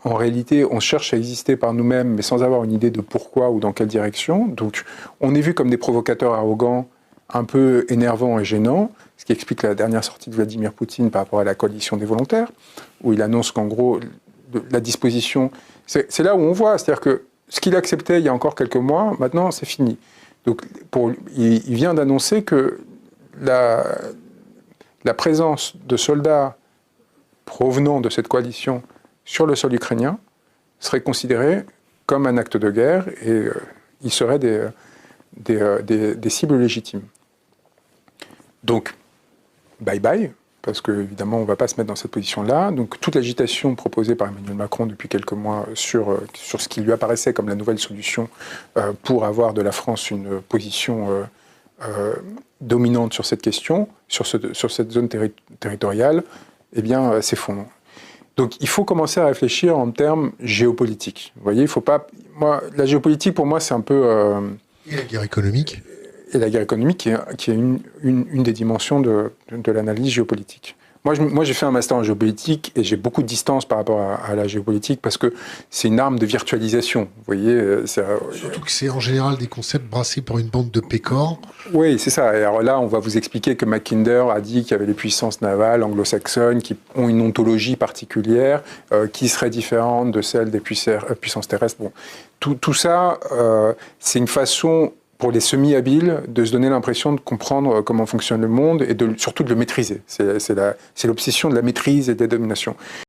en réalité, on cherche à exister par nous-mêmes, mais sans avoir une idée de pourquoi ou dans quelle direction. Donc, on est vu comme des provocateurs arrogants, un peu énervants et gênants, ce qui explique la dernière sortie de Vladimir Poutine par rapport à la coalition des volontaires, où il annonce qu'en gros, la disposition... C'est là où on voit, c'est-à-dire que ce qu'il acceptait il y a encore quelques mois, maintenant, c'est fini. Donc, il vient d'annoncer que la présence de soldats provenant de cette coalition sur le sol ukrainien serait considérée comme un acte de guerre et ils seraient des cibles légitimes. Donc, bye bye, parce qu'évidemment, on ne va pas se mettre dans cette position-là. Donc, toute l'agitation proposée par Emmanuel Macron depuis quelques mois sur ce qui lui apparaissait comme la nouvelle solution pour avoir de la France une position dominante sur cette question, sur cette zone territoriale, eh bien, s'effondre. Donc, il faut commencer à réfléchir en termes géopolitiques. Vous voyez, il faut pas... Moi, la géopolitique, pour moi, c'est un peu... Et la guerre économique. Et la guerre économique, qui est une des dimensions de l'analyse géopolitique. Moi, j'ai fait un master en géopolitique et j'ai beaucoup de distance par rapport à la géopolitique parce que c'est une arme de virtualisation. Vous voyez, surtout que c'est en général des concepts brassés par une bande de pécores. Oui, c'est ça. Et alors là, on va vous expliquer que Mackinder a dit qu'il y avait des puissances navales anglo-saxonnes qui ont une ontologie particulière, qui serait différente de celle des puissances terrestres. Bon, tout ça, c'est une façon pour les semi-habiles de se donner l'impression de comprendre comment fonctionne le monde et surtout de le maîtriser. C'est l'obsession de la maîtrise et de la domination.